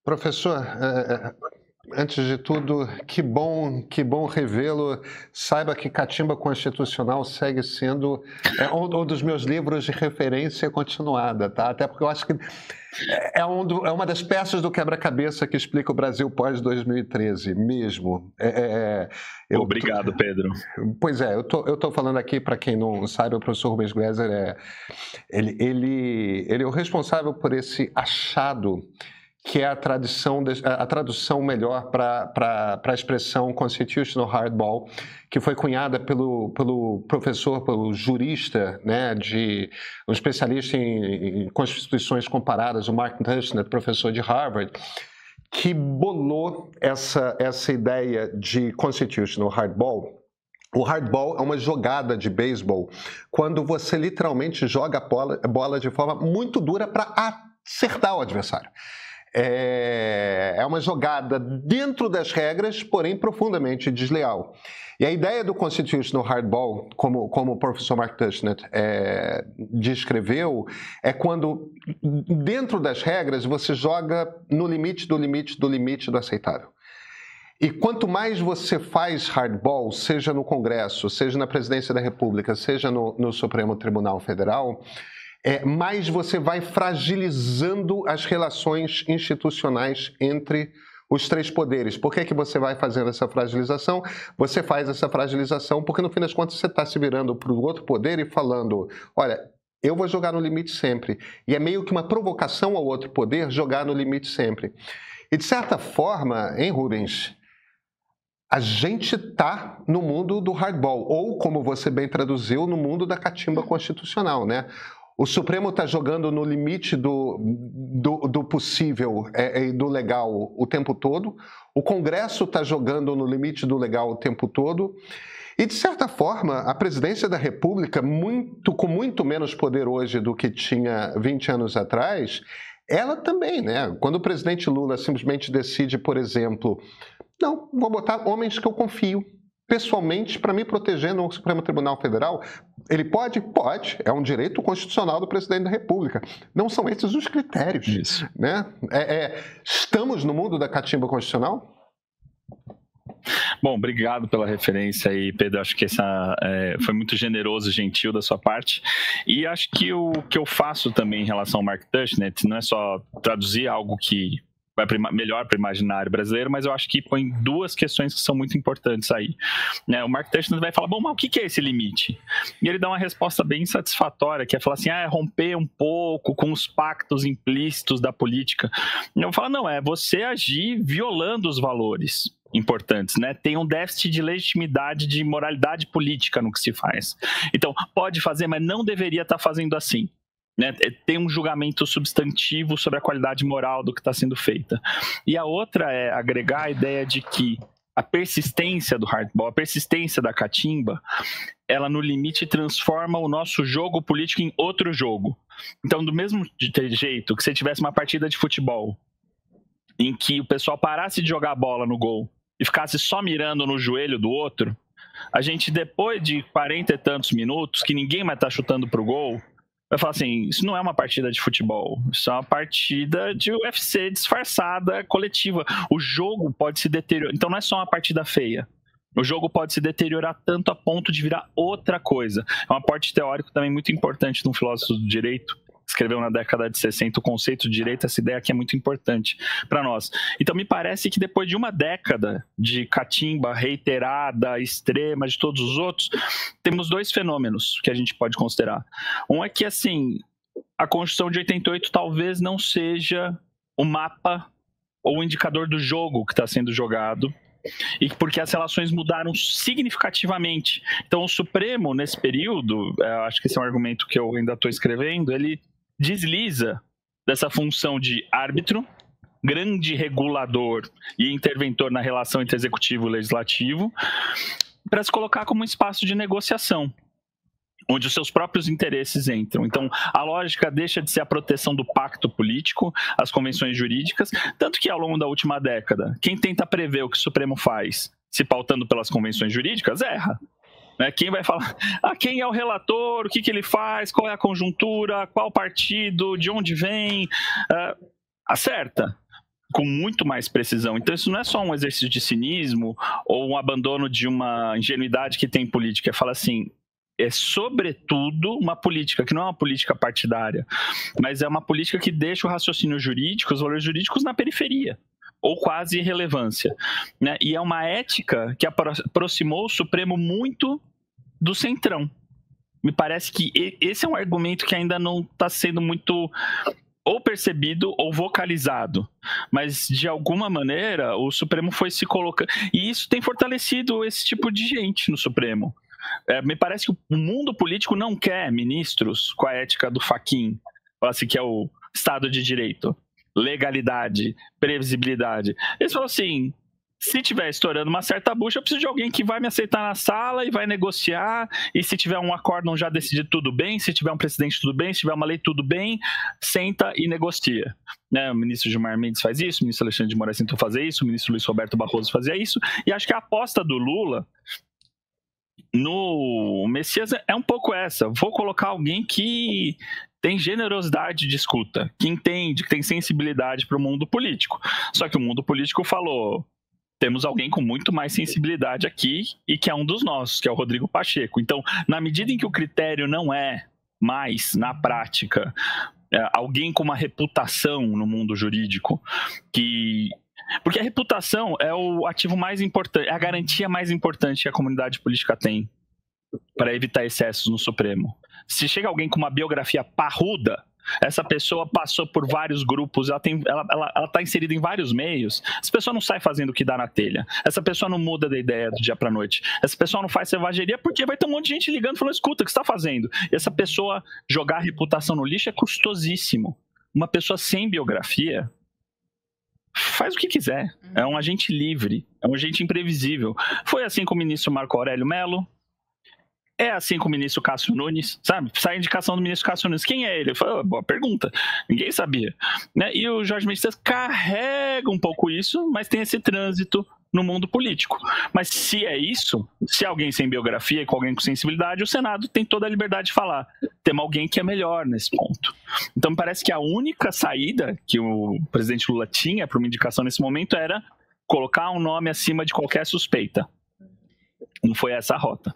Professor, antes de tudo, que bom revê-lo. Saiba que Catimba Constitucional segue sendo um dos meus livros de referência continuada, tá? Até porque eu acho que é uma das peças do quebra-cabeça que explica o Brasil pós-2013, mesmo. Obrigado, Pedro. Pois é, eu tô falando aqui, para quem não sabe, o professor Rubens Gleiser ele é o responsável por esse achado que é a tradução melhor para a expressão constitutional hardball, que foi cunhada pelo professor, pelo jurista, né, um especialista em constituições comparadas, o Mark Tushnet, professor de Harvard, que bolou essa ideia de constitutional hardball. O hardball é uma jogada de beisebol quando você literalmente joga a bola de forma muito dura para acertar o adversário. É uma jogada dentro das regras, porém profundamente desleal. E a ideia do constitutional hardball, como o professor Mark Tushnet descreveu, é quando dentro das regras você joga no limite do limite do limite do aceitável. E quanto mais você faz hardball, seja no Congresso, seja na Presidência da República, seja no Supremo Tribunal Federal, mais você vai fragilizando as relações institucionais entre os três poderes. Por que você vai fazendo essa fragilização? Você faz essa fragilização porque, no fim das contas, você está se virando para o outro poder e falando, olha, eu vou jogar no limite sempre. E é meio que uma provocação ao outro poder jogar no limite sempre. E, de certa forma, hein, Rubens, a gente está no mundo do hardball, ou, como você bem traduziu, no mundo da catimba constitucional, né? O Supremo está jogando no limite do possível e do legal o tempo todo. O Congresso está jogando no limite do legal o tempo todo. E, de certa forma, a Presidência da República, com muito menos poder hoje do que tinha 20 anos atrás, ela também, né? Quando o presidente Lula simplesmente decide, por exemplo, não, vou botar homens que eu confio pessoalmente para me proteger no Supremo Tribunal Federal, ele pode? Pode. É um direito constitucional do presidente da República. Não são esses os critérios. Isso. Né? Estamos no mundo da catimba constitucional? Bom, obrigado pela referência aí, Pedro. Acho que essa foi muito generoso e gentil da sua parte. E acho que o que eu faço também em relação ao Mark Tushnet não é só traduzir algo que vai melhor para o imaginário brasileiro, mas eu acho que põe duas questões que são muito importantes aí. O Mark Tushnet vai falar, bom, mas o que é esse limite? E ele dá uma resposta bem satisfatória, que é falar assim, é romper um pouco com os pactos implícitos da política. E eu falo, não, é você agir violando os valores importantes, né? Tem um déficit de legitimidade, de moralidade política no que se faz. Então, pode fazer, mas não deveria estar fazendo assim. Né, tem um julgamento substantivo sobre a qualidade moral do que está sendo feita. E a outra é agregar a ideia de que a persistência do hardball, a persistência da catimba, ela no limite transforma o nosso jogo político em outro jogo. Então, do mesmo jeito que se tivesse uma partida de futebol em que o pessoal parasse de jogar a bola no gol e ficasse só mirando no joelho do outro, a gente, depois de 40 e tantos minutos, que ninguém mais está chutando pro gol, vai falar assim, isso não é uma partida de futebol, isso é uma partida de UFC disfarçada, coletiva. O jogo pode se deteriorar, então não é só uma partida feia. O jogo pode se deteriorar tanto a ponto de virar outra coisa. É um aporte teórico também muito importante de um filósofo do direito, que escreveu na década de 60 o conceito de direito, essa ideia aqui é muito importante para nós. Então me parece que depois de uma década de catimba reiterada, extrema, de todos os outros, temos dois fenômenos que a gente pode considerar. Um é que, assim, a Constituição de 88 talvez não seja o mapa ou o indicador do jogo que está sendo jogado, e porque as relações mudaram significativamente. Então o Supremo, nesse período, acho que esse é um argumento que eu ainda estou escrevendo, ele desliza dessa função de árbitro, grande regulador e interventor na relação entre executivo e legislativo, para se colocar como um espaço de negociação, onde os seus próprios interesses entram. Então, a lógica deixa de ser a proteção do pacto político, as convenções jurídicas, tanto que ao longo da última década, quem tenta prever o que o Supremo faz, se pautando pelas convenções jurídicas, erra. Quem vai falar, quem é o relator, o que ele faz, qual é a conjuntura, qual partido, de onde vem, acerta. com muito mais precisão. Então isso não é só um exercício de cinismo ou um abandono de uma ingenuidade que tem em política. Fala assim, é sobretudo uma política que não é uma política partidária, mas é uma política que deixa o raciocínio jurídico, os valores jurídicos na periferia, ou quase irrelevância, né? E é uma ética que aproximou o Supremo muito do centrão. Me parece que esse é um argumento que ainda não está sendo muito ou percebido ou vocalizado, mas de alguma maneira o Supremo foi se colocando, e isso tem fortalecido esse tipo de gente no Supremo. Me parece que o mundo político não quer ministros com a ética do Fachin, assim, que é o Estado de Direito, legalidade, previsibilidade. Eles falam assim, se tiver estourando uma certa bucha, eu preciso de alguém que vai me aceitar na sala e vai negociar, e se tiver um acórdão já decidido, tudo bem, se tiver um precedente, tudo bem, se tiver uma lei, tudo bem, senta e negocia. Né? O ministro Gilmar Mendes faz isso, o ministro Alexandre de Moraes tentou fazer isso, o ministro Luiz Roberto Barroso fazia isso, e acho que a aposta do Lula no Messias é um pouco essa, vou colocar alguém que tem generosidade de escuta, que entende, que tem sensibilidade para o mundo político. Só que o mundo político falou, temos alguém com muito mais sensibilidade aqui e que é um dos nossos, que é o Rodrigo Pacheco. Então, na medida em que o critério não é mais, na prática, alguém com uma reputação no mundo jurídico, porque a reputação é o ativo mais importante, é a garantia mais importante que a comunidade política tem para evitar excessos no Supremo. Se chega alguém com uma biografia parruda, essa pessoa passou por vários grupos, ela está inserida em vários meios, essa pessoa não sai fazendo o que dá na telha, essa pessoa não muda de ideia do dia para noite, essa pessoa não faz selvageria porque vai ter um monte de gente ligando falando, escuta, o que você está fazendo? E essa pessoa jogar a reputação no lixo é custosíssimo. Uma pessoa sem biografia faz o que quiser, é um agente livre, é um agente imprevisível. Foi assim com o ministro Marco Aurélio Mello, é assim com o ministro Cássio Nunes, sabe? Sai a indicação do ministro Cássio Nunes. Quem é ele? Eu falei, boa pergunta. Ninguém sabia. Né? E o Jorge Messias carrega um pouco isso, mas tem esse trânsito no mundo político. Mas se é isso, se alguém sem biografia e com alguém com sensibilidade, o Senado tem toda a liberdade de falar. Temos alguém que é melhor nesse ponto. Então me parece que a única saída que o presidente Lula tinha para uma indicação nesse momento era colocar um nome acima de qualquer suspeita. Não foi essa a rota.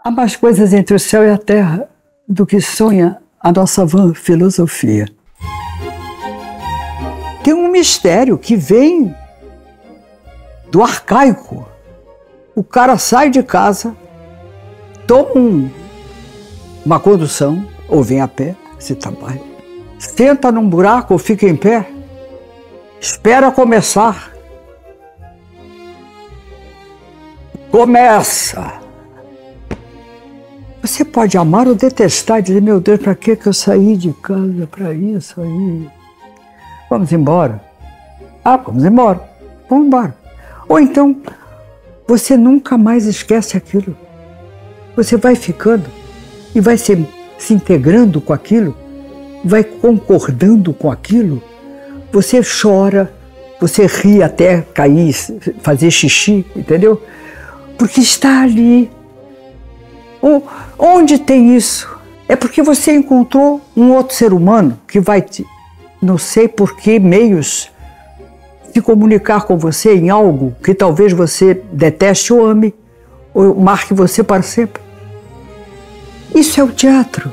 Há mais coisas entre o céu e a terra do que sonha a nossa vã filosofia. Tem um mistério que vem do arcaico. O cara sai de casa, toma uma condução, ou vem a pé, se trabalha, senta num buraco ou fica em pé, espera começar. Começa! Você pode amar ou detestar, dizer, meu Deus, para que eu saí de casa para isso aí? Vamos embora. Ah, vamos embora. Vamos embora. Ou então, você nunca mais esquece aquilo. Você vai ficando e vai se integrando com aquilo, vai concordando com aquilo. Você chora, você ri até cair, fazer xixi, entendeu? Porque está ali. Onde tem isso? É porque você encontrou um outro ser humano que vai, não sei por que meios, se comunicar com você em algo que talvez você deteste ou ame, ou marque você para sempre. Isso é o teatro.